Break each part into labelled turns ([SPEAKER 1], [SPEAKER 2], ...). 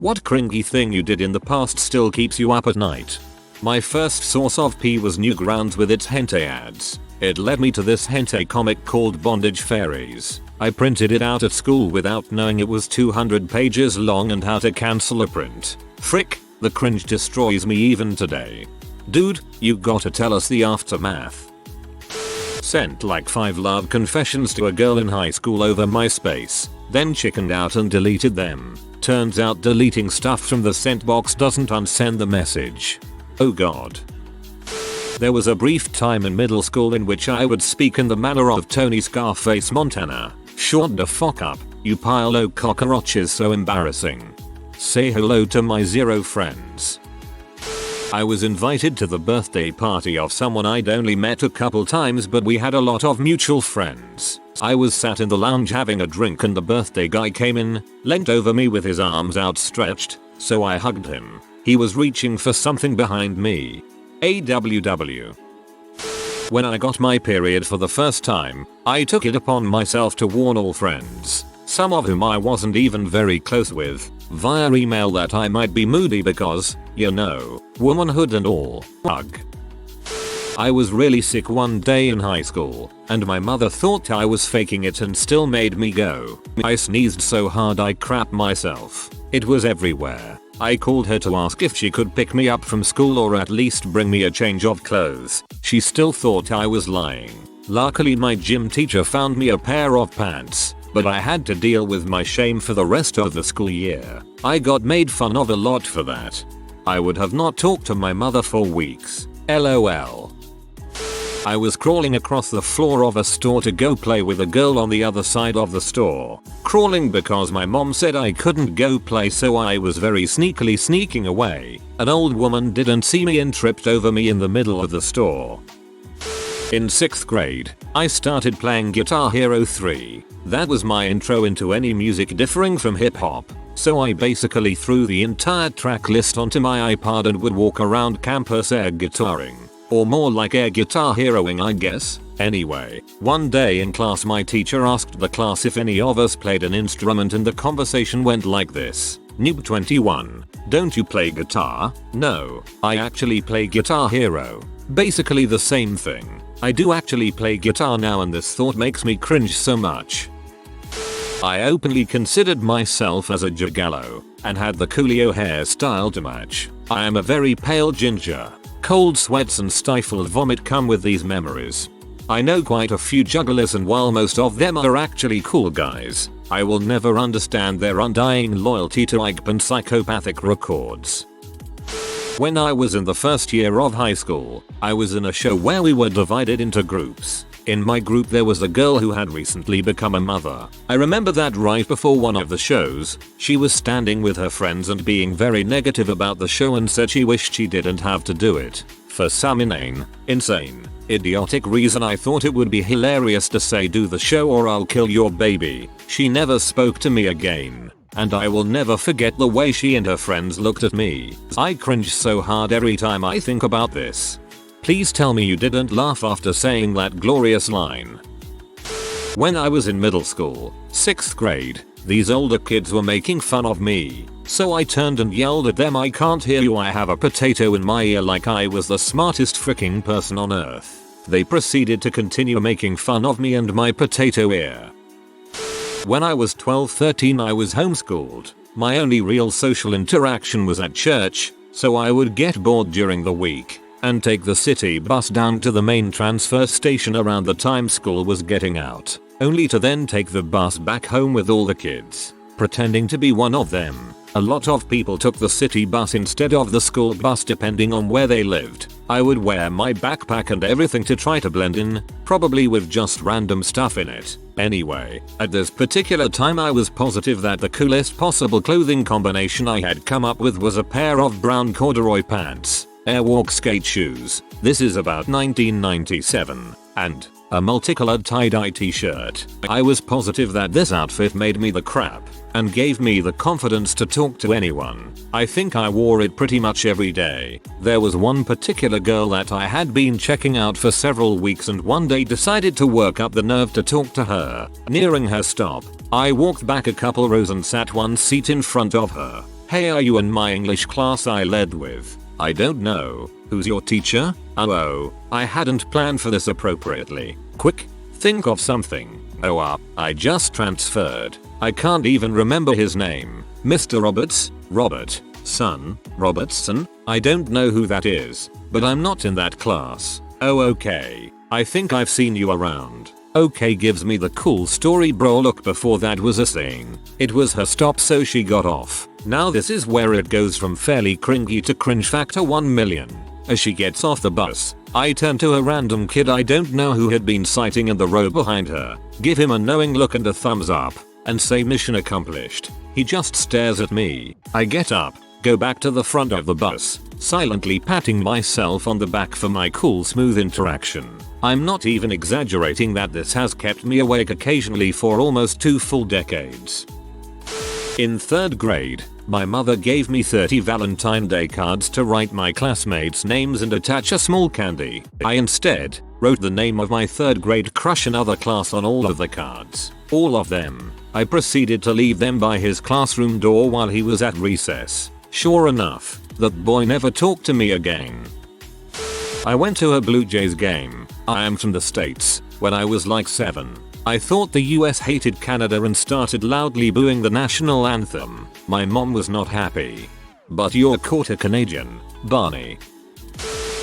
[SPEAKER 1] What cringy thing you did in the past still keeps you up at night? My first source of pee was Newgrounds with its hentai ads. It led me to this hentai comic called Bondage Fairies. I printed it out at school without knowing it was 200 pages long and how to cancel a print. Frick, the cringe destroys me even today. Dude, you gotta tell us the aftermath. Sent like 5 love confessions to a girl in high school over Myspace, then chickened out and deleted them. Turns out deleting stuff from the sent box doesn't unsend the message. Oh god. There was a brief time in middle school in which I would speak in the manner of Tony Scarface Montana. Shut the fuck up, you pile o' cockroaches, so embarrassing. Say hello to my 0 friends. I was invited to the birthday party of someone I'd only met a couple times, but we had a lot of mutual friends. I was sat in the lounge having a drink and the birthday guy came in, leant over me with his arms outstretched, so I hugged him. He was reaching for something behind me. AWW. When I got my period for the first time, I took it upon myself to warn all friends, some of whom I wasn't even very close with, via email that I might be moody because, you know, womanhood and all. Ugh. I was really sick one day in high school, and my mother thought I was faking it and still made me go. I sneezed so hard I crapped myself. It was everywhere. I called her to ask if she could pick me up from school or at least bring me a change of clothes. She still thought I was lying. Luckily my gym teacher found me a pair of pants, but I had to deal with my shame for the rest of the school year. I got made fun of a lot for that. I would have not talked to my mother for weeks. LOL. I was crawling across the floor of a store to go play with a girl on the other side of the store. Crawling because my mom said I couldn't go play, so I was very sneakily sneaking away. An old woman didn't see me and tripped over me in the middle of the store. In 6th grade, I started playing Guitar Hero 3. That was my intro into any music differing from hip hop. So I basically threw the entire track list onto my iPod and would walk around campus air guitaring. Or more like air guitar heroing, I guess. Anyway, one day in class my teacher asked the class if any of us played an instrument and the conversation went like this. Noob 21. Don't you play guitar? No, I actually play Guitar Hero. Basically the same thing. I do actually play guitar now and this thought makes me cringe so much. I openly considered myself as a gigolo and had the Coolio hairstyle to match. I am a very pale ginger. Cold sweats and stifled vomit come with these memories. I know quite a few jugglers, and while most of them are actually cool guys, I will never understand their undying loyalty to Ike and psychopathic records. When I was in the first year of high school, I was in a show where we were divided into groups. In my group there was a girl who had recently become a mother. I remember that right before one of the shows, she was standing with her friends and being very negative about the show and said she wished she didn't have to do it. For some insane, idiotic reason I thought it would be hilarious to say do the show or I'll kill your baby. She never spoke to me again. And I will never forget the way she and her friends looked at me. I cringe so hard every time I think about this. Please tell me you didn't laugh after saying that glorious line. When I was in middle school, 6th grade, these older kids were making fun of me. So I turned and yelled at them, I can't hear you, I have a potato in my ear, like I was the smartest freaking person on earth. They proceeded to continue making fun of me and my potato ear. When I was 12-13 I was homeschooled. My only real social interaction was at church, so I would get bored during the week and take the city bus down to the main transfer station around the time school was getting out, only to then take the bus back home with all the kids, pretending to be one of them. A lot of people took the city bus instead of the school bus depending on where they lived. I would wear my backpack and everything to try to blend in, probably with just random stuff in it. Anyway, at this particular time I was positive that the coolest possible clothing combination I had come up with was a pair of brown corduroy pants, Airwalk skate shoes, this is about 1997, and a multicolored tie-dye t-shirt. I was positive that this outfit made me the crap and gave me the confidence to talk to anyone. I think I wore it pretty much every day. There was one particular girl that I had been checking out for several weeks and one day decided to work up the nerve to talk to her. Nearing her stop, I walked back a couple rows and sat one seat in front of her. Hey, are you in my English class I led with? I don't know. Who's your teacher? Oh, I hadn't planned for this appropriately. Quick, think of something. I just transferred. I can't even remember his name. Mr. Roberts? Robertson? I don't know who that is, but I'm not in that class. Oh, okay. I think I've seen you around. Okay, gives me the cool story bro. Look, before that was a thing. It was her stop, so she got off. Now this is where it goes from fairly cringy to cringe factor 1 million. As she gets off the bus, I turn to a random kid I don't know who had been sitting in the row behind her, give him a knowing look and a thumbs up, and say mission accomplished. He just stares at me. I get up, go back to the front of the bus, silently patting myself on the back for my cool smooth interaction. I'm not even exaggerating that this has kept me awake occasionally for almost 2 full decades. In 3rd grade, my mother gave me 30 Valentine Day cards to write my classmates' names and attach a small candy. I instead wrote the name of my 3rd grade crush another class on all of the cards. All of them. I proceeded to leave them by his classroom door while he was at recess. Sure enough, that boy never talked to me again. I went to a Blue Jays game. I am from the States. When I was like 7. I thought the US hated Canada and started loudly booing the national anthem. My mom was not happy. But you're quarter Canadian, Barney.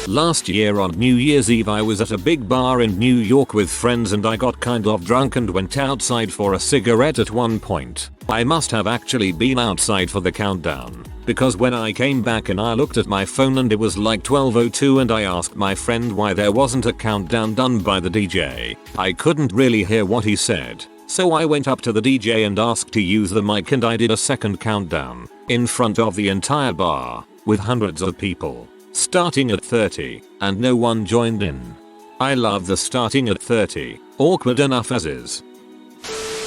[SPEAKER 1] Last year on New Year's Eve I was at a big bar in New York with friends and I got kind of drunk and went outside for a cigarette at one point. I must have actually been outside for the countdown, because when I came back and I looked at my phone and it was like 12:02 and I asked my friend why there wasn't a countdown done by the DJ. I couldn't really hear what he said, so I went up to the DJ and asked to use the mic and I did a second countdown, in front of the entire bar, with hundreds of people, starting at 30, and no one joined in. I love the starting at 30, awkward enough as is.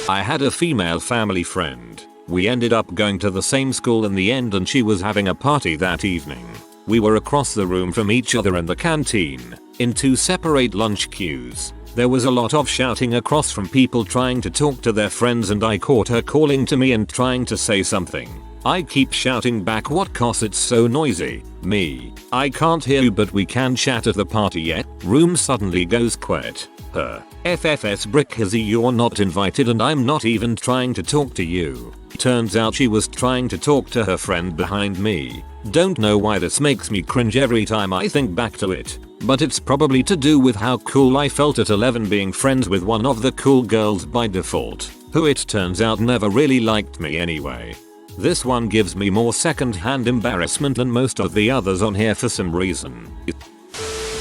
[SPEAKER 1] I had a female family friend. We ended up going to the same school in the end and she was having a party that evening. We were across the room from each other in the canteen, in 2 separate lunch queues. There was a lot of shouting across from people trying to talk to their friends and I caught her calling to me and trying to say something. I keep shouting back, what cause it's so noisy? Me. I can't hear you but we can chat at the party yet? Room suddenly goes quiet. Her. FFS brick hizzy, you're not invited and I'm not even trying to talk to you. Turns out she was trying to talk to her friend behind me. Don't know why this makes me cringe every time I think back to it, but it's probably to do with how cool I felt at 11 being friends with one of the cool girls by default, who it turns out never really liked me anyway. This one gives me more second-hand embarrassment than most of the others on here for some reason.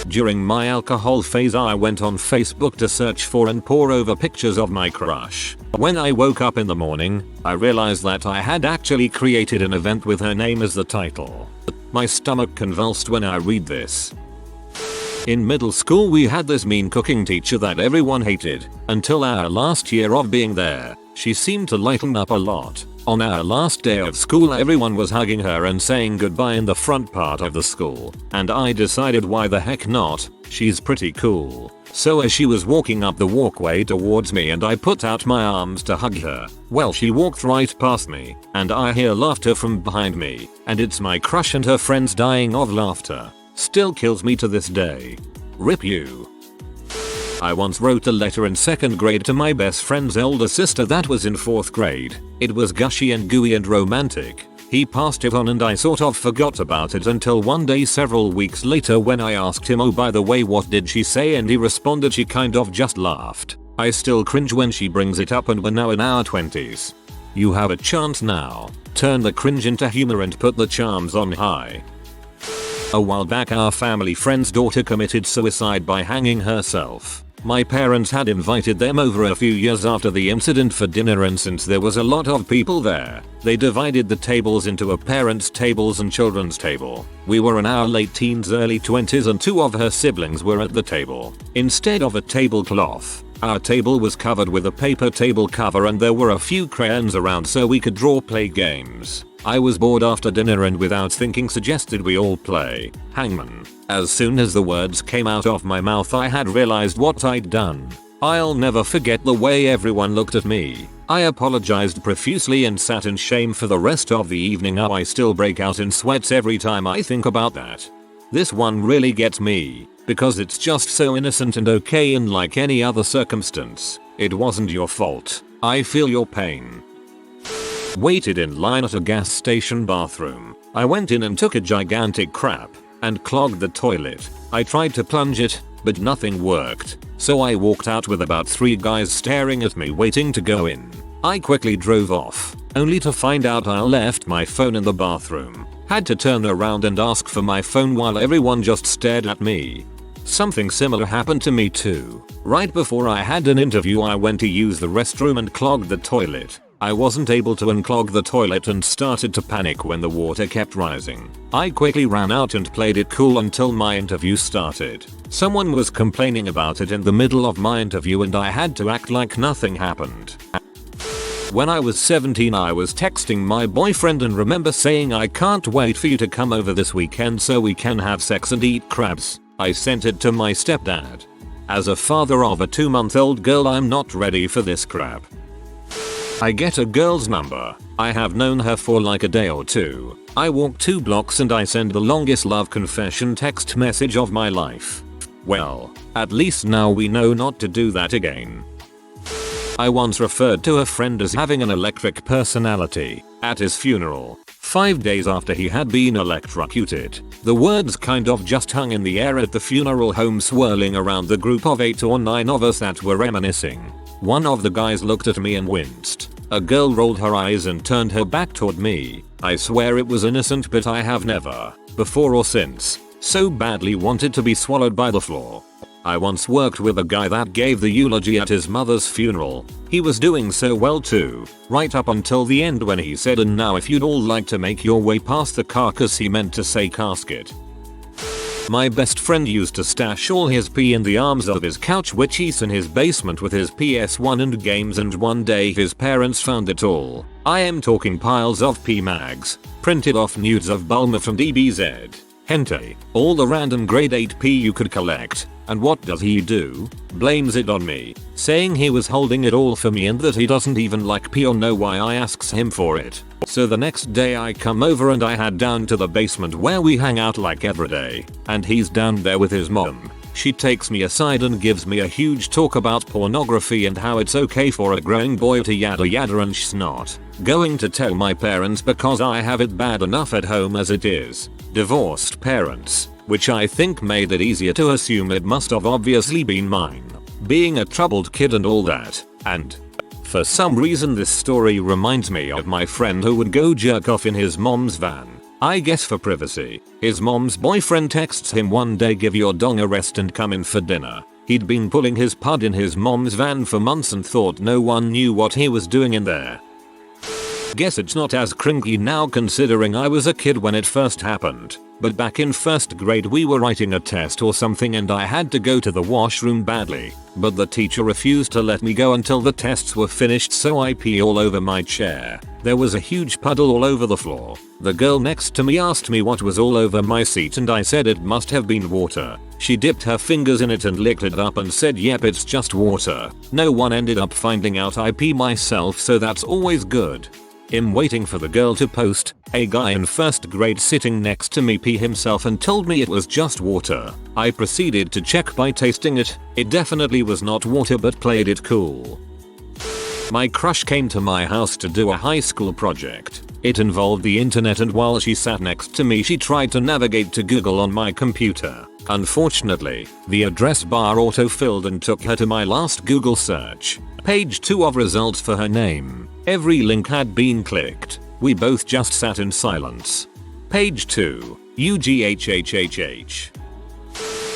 [SPEAKER 1] During my alcohol phase I went on Facebook to search for and pore over pictures of my crush. When I woke up in the morning, I realized that I had actually created an event with her name as the title. My stomach convulsed when I read this. In middle school we had this mean cooking teacher that everyone hated, until our last year of being there. She seemed to lighten up a lot. On our last day of school everyone was hugging her and saying goodbye in the front part of the school, and I decided why the heck not, she's pretty cool. So as she was walking up the walkway towards me and I put out my arms to hug her, well she walked right past me, and I hear laughter from behind me, and it's my crush and her friends dying of laughter. Still kills me to this day. Rip you. I once wrote a letter in 2nd grade to my best friend's older sister that was in 4th grade. It was gushy and gooey and romantic. He passed it on and I sort of forgot about it until one day several weeks later when I asked him, oh by the way what did she say, and he responded she kind of just laughed. I still cringe when she brings it up and we're now in our 20s. You have a chance now. Turn the cringe into humor and put the charms on high. A while back our family friend's daughter committed suicide by hanging herself. My parents had invited them over a few years after the incident for dinner, and since there was a lot of people there, they divided the tables into a parents' tables and children's table. We were in our late teens early 20s and 2 of her siblings were at the table. Instead of a tablecloth, our table was covered with a paper table cover and there were a few crayons around so we could draw play games. I was bored after dinner and without thinking suggested we all play Hangman. As soon as the words came out of my mouth I had realized what I'd done. I'll never forget the way everyone looked at me. I apologized profusely and sat in shame for the rest of the evening. Now I still break out in sweats every time I think about that. This one really gets me, because it's just so innocent and okay in like any other circumstance. It wasn't your fault. I feel your pain. Waited in line at a gas station bathroom. I went in and took a gigantic crap and clogged the toilet. I tried to plunge it, but nothing worked. So I walked out with about 3 guys staring at me waiting to go in. I quickly drove off, only to find out I left my phone in the bathroom. Had to turn around and ask for my phone while everyone just stared at me. Something similar happened to me too. Right before I had an interview, I went to use the restroom and clogged the toilet. I wasn't able to unclog the toilet and started to panic when the water kept rising. I quickly ran out and played it cool until my interview started. Someone was complaining about it in the middle of my interview and I had to act like nothing happened. When I was 17, I was texting my boyfriend and remember saying, "I can't wait for you to come over this weekend so we can have sex and eat crabs." I sent it to my stepdad. As a father of a 2-month-old girl, I'm not ready for this crap. I get a girl's number. I have known her for like a day or two. I walk 2 blocks and I send the longest love confession text message of my life. Well, at least now we know not to do that again. I once referred to a friend as having an electric personality at his funeral. 5 days after he had been electrocuted, the words kind of just hung in the air at the funeral home, swirling around the group of 8 or 9 of us that were reminiscing. One of the guys looked at me and winced. A girl rolled her eyes and turned her back toward me. I swear it was innocent, but I have never, before or since, so badly wanted to be swallowed by the floor. I once worked with a guy that gave the eulogy at his mother's funeral. He was doing so well too, right up until the end when he said, "And now if you'd all like to make your way past the carcass," he meant to say casket. My best friend used to stash all his pee in the arms of his couch, which he's in his basement with his PS1 and games, and one day his parents found it all. I am talking piles of pee mags, printed off nudes of Bulma from DBZ, hentai, all the random grade 8 pee you could collect. And what does he do? Blames it on me, saying he was holding it all for me and that he doesn't even like pee or know why I asks him for it. So the next day I come over and I head down to the basement where we hang out like every day, and he's down there with his mom. She takes me aside and gives me a huge talk about pornography and how it's okay for a growing boy to yada yada, and she's not going to tell my parents because I have it bad enough at home as it is. Divorced parents, which I think made it easier to assume it must have obviously been mine. Being a troubled kid and all that, and for some reason this story reminds me of my friend who would go jerk off in his mom's van. I guess for privacy. His mom's boyfriend texts him one day, "Give your dong a rest and come in for dinner." He'd been pulling his pud in his mom's van for months and thought no one knew what he was doing in there. Guess it's not as cringy now considering I was a kid when it first happened, but back in 1st grade we were writing a test or something and I had to go to the washroom badly, but the teacher refused to let me go until the tests were finished, so I pee all over my chair. There was a huge puddle all over the floor. The girl next to me asked me what was all over my seat and I said it must have been water. She dipped her fingers in it and licked it up and said, "Yep, it's just water." No one ended up finding out I pee myself, so that's always good. I'm waiting for the girl to post. A guy in 1st grade sitting next to me pee himself and told me it was just water. I proceeded to check by tasting it. It definitely was not water, but played it cool. My crush came to my house to do a high school project. It involved the internet, and while she sat next to me she tried to navigate to Google on my computer. Unfortunately, the address bar auto-filled and took her to my last Google search. Page 2 of results for her name. Every link had been clicked. We both just sat in silence. Page 2. UGHHHH.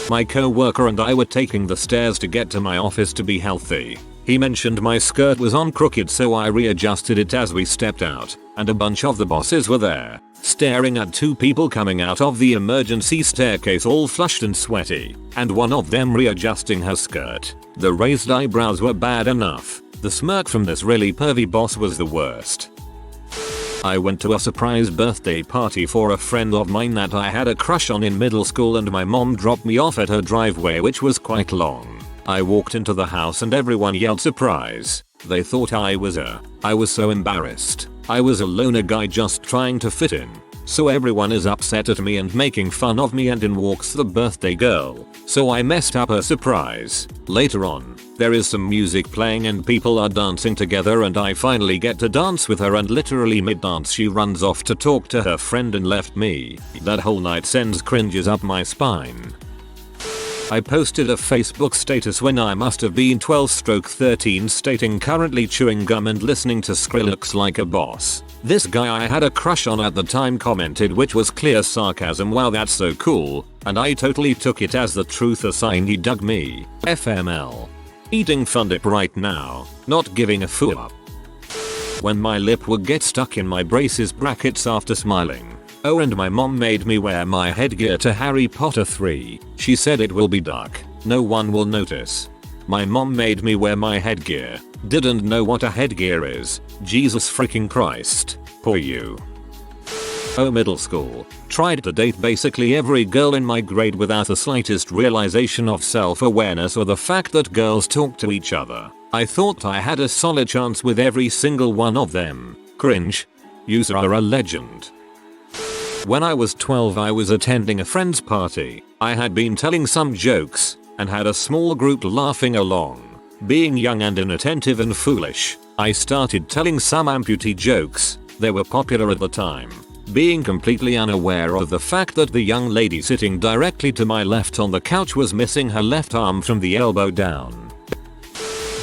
[SPEAKER 1] My co-worker and I were taking the stairs to get to my office to be healthy. He mentioned my skirt was on crooked, so I readjusted it as we stepped out, and a bunch of the bosses were there, staring at 2 people coming out of the emergency staircase all flushed and sweaty, and one of them readjusting her skirt. The raised eyebrows were bad enough. The smirk from this really pervy boss was the worst. I went to a surprise birthday party for a friend of mine that I had a crush on in middle school, and my mom dropped me off at her driveway, which was quite long. I walked into the house and everyone yelled surprise. They thought I was so embarrassed. I was a loner guy just trying to fit in. So everyone is upset at me and making fun of me, and in walks the birthday girl. So I messed up her surprise. Later on, there is some music playing and people are dancing together, and I finally get to dance with her, and literally mid-dance she runs off to talk to her friend and left me. That whole night sends cringes up my spine. I posted a Facebook status when I must have been 12/13 stating currently chewing gum and listening to Skrillex like a boss. This guy I had a crush on at the time commented, which was clear sarcasm, "Wow, that's so cool," and I totally took it as the truth, a sign he dug me. FML. Eating fun dip right now, not giving a fuck. When my lip would get stuck in my braces brackets after smiling. Oh, and my mom made me wear my headgear to Harry Potter 3. She said it will be dark, no one will notice. My mom made me wear my headgear. Didn't know what a headgear is. Jesus freaking Christ. Poor you. Oh, middle school. Tried to date basically every girl in my grade without the slightest realization of self-awareness or the fact that girls talk to each other. I thought I had a solid chance with every single one of them. Cringe. You are a legend. When I was 12, I was attending a friend's party. I had been telling some jokes and had a small group laughing along. Being young and inattentive and foolish, I started telling some amputee jokes. They were popular at the time. Being completely unaware of the fact that the young lady sitting directly to my left on the couch was missing her left arm from the elbow down.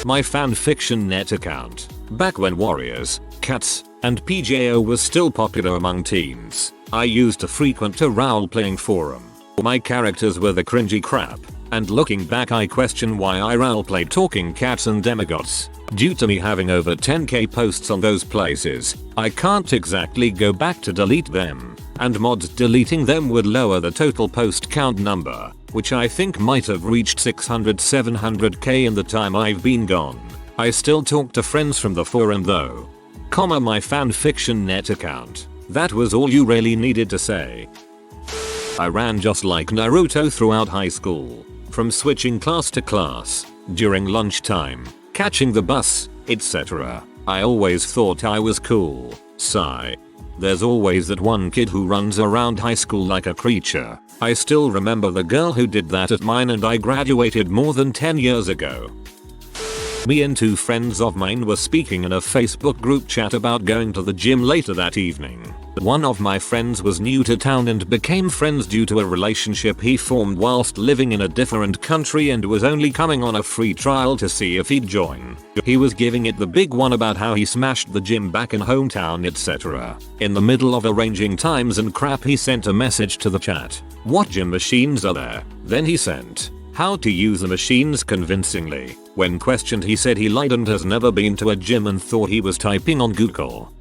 [SPEAKER 1] My Fanfiction net account. Back when Warriors, Cats, and PJO was still popular among teens, I used to frequent a role-playing forum. My characters were the cringy crap, and looking back I question why I role-played talking cats and demigods. Due to me having over 10k posts on those places, I can't exactly go back to delete them, and mods deleting them would lower the total post count number, which I think might have reached 600-700k in the time I've been gone. I still talk to friends from the forum though. My Fanfiction net account. That was all you really needed to say. I ran just like Naruto throughout high school. From switching class to class, during lunchtime, catching the bus, etc. I always thought I was cool. Sigh. There's always that one kid who runs around high school like a creature. I still remember the girl who did that at mine, and I graduated more than 10 years ago. Me and two friends of mine were speaking in a Facebook group chat about going to the gym later that evening. One of my friends was new to town and became friends due to a relationship he formed whilst living in a different country, and was only coming on a free trial to see if he'd join. He was giving it the big one about how he smashed the gym back in hometown, etc. In the middle of arranging times and crap, he sent a message to the chat. What gym machines are there? Then he sent how to use the machines convincingly. When questioned, he said he lied and has never been to a gym and thought he was typing on Google.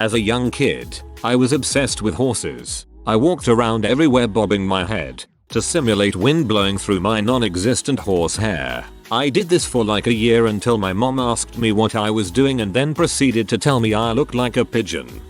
[SPEAKER 1] As a young kid, I was obsessed with horses. I walked around everywhere bobbing my head to simulate wind blowing through my non-existent horse hair. I did this for like a year until my mom asked me what I was doing and then proceeded to tell me I looked like a pigeon.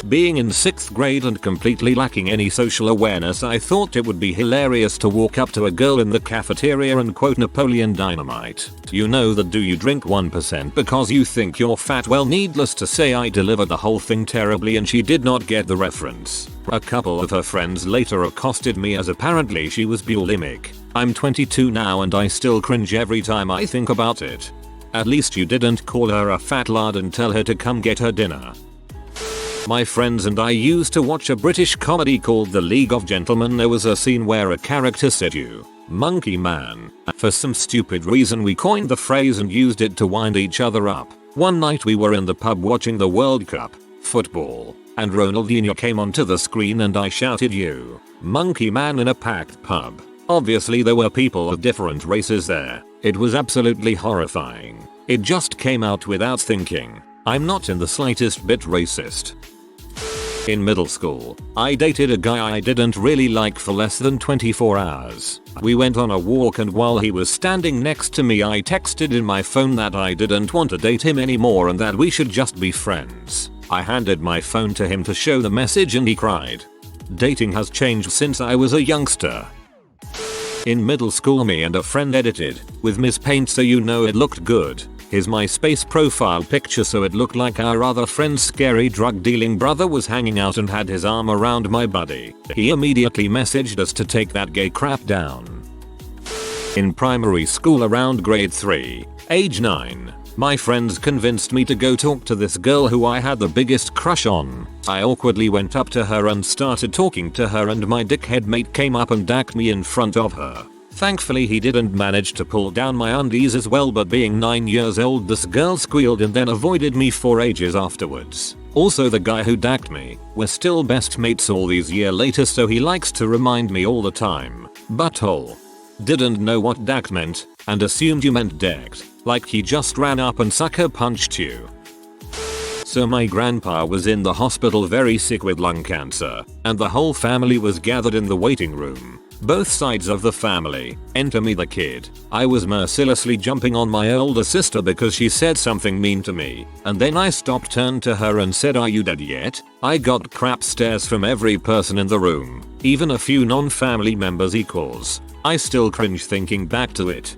[SPEAKER 1] Being in 6th grade and completely lacking any social awareness, I thought it would be hilarious to walk up to a girl in the cafeteria and quote Napoleon Dynamite. You know that do you drink 1% because you think you're fat? Well, needless to say, I delivered the whole thing terribly and she did not get the reference. A couple of her friends later accosted me as apparently she was bulimic. I'm 22 now and I still cringe every time I think about it. At least you didn't call her a fat lard and tell her to come get her dinner. My friends and I used to watch a British comedy called The League of Gentlemen. There was a scene where a character said "you monkey man." For some stupid reason we coined the phrase and used it to wind each other up. One night we were in the pub watching the World Cup football, and Ronaldinho came onto the screen and I shouted "you monkey man" in a packed pub. Obviously there were people of different races there. It was absolutely horrifying. It just came out without thinking. I'm not in the slightest bit racist. In middle school, I dated a guy I didn't really like for less than 24 hours. We went on a walk and while he was standing next to me I texted in my phone that I didn't want to date him anymore and that we should just be friends. I handed my phone to him to show the message and he cried. Dating has changed since I was a youngster. In middle school, me and a friend edited with Miss Paint so you know it looked good his Myspace profile picture so it looked like our other friend's scary drug dealing brother was hanging out and had his arm around my buddy. He immediately messaged us to take that gay crap down. In primary school around grade 3, age 9, my friends convinced me to go talk to this girl who I had the biggest crush on. I awkwardly went up to her and started talking to her, and my dickhead mate came up and dacked me in front of her. Thankfully he didn't manage to pull down my undies as well, but being 9 years old this girl squealed and then avoided me for ages afterwards. Also the guy who dacked me, we're still best mates all these years later, so he likes to remind me all the time. Butthole. Didn't know what dacked meant and assumed you meant decked, like he just ran up and sucker punched you. So my grandpa was in the hospital very sick with lung cancer, and the whole family was gathered in the waiting room. Both sides of the family, enter me the kid. I was mercilessly jumping on my older sister because she said something mean to me, and then I stopped, turned to her and said, "Are you dead yet?" I got crap stares from every person in the room, even a few non-family members equals. I still cringe thinking back to it.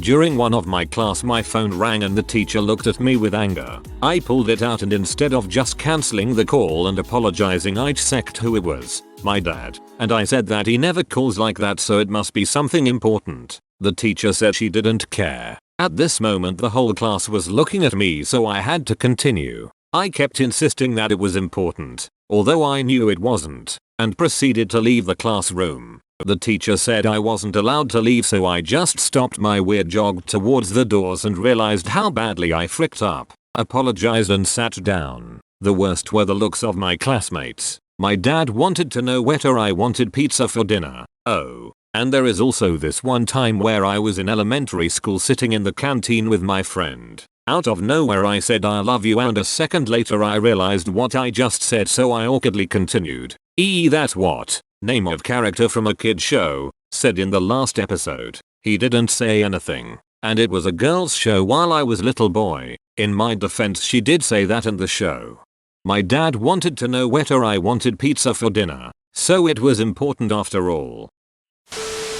[SPEAKER 1] During one of my class my phone rang and the teacher looked at me with anger. I pulled it out and instead of just cancelling the call and apologizing I checked who it was. My dad. And I said that he never calls like that, so it must be something important. The teacher said she didn't care. At this moment the whole class was looking at me, so I had to continue. I kept insisting that it was important, although I knew it wasn't, and proceeded to leave the classroom. The teacher said I wasn't allowed to leave, so I just stopped my weird jog towards the doors and realized how badly I fricked up, apologized and sat down. The worst were the looks of my classmates. My dad wanted to know whether I wanted pizza for dinner. Oh, and there is also this one time where I was in elementary school sitting in the canteen with my friend. Out of nowhere I said I love you, and a second later I realized what I just said, so I awkwardly continued. That's what? Name of character from a kid show, said in the last episode. He didn't say anything, and it was a girl's show while I was little boy. In my defense, she did say that in the show. My dad wanted to know whether I wanted pizza for dinner, so it was important after all.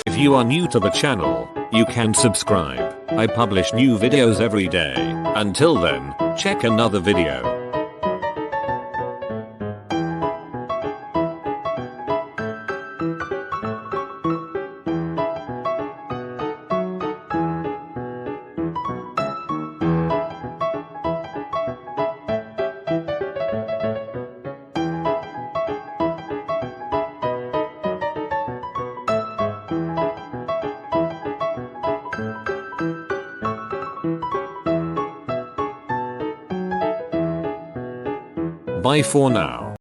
[SPEAKER 1] If you are new to the channel, you can subscribe. I publish new videos every day. Until then, check another video. Bye for now.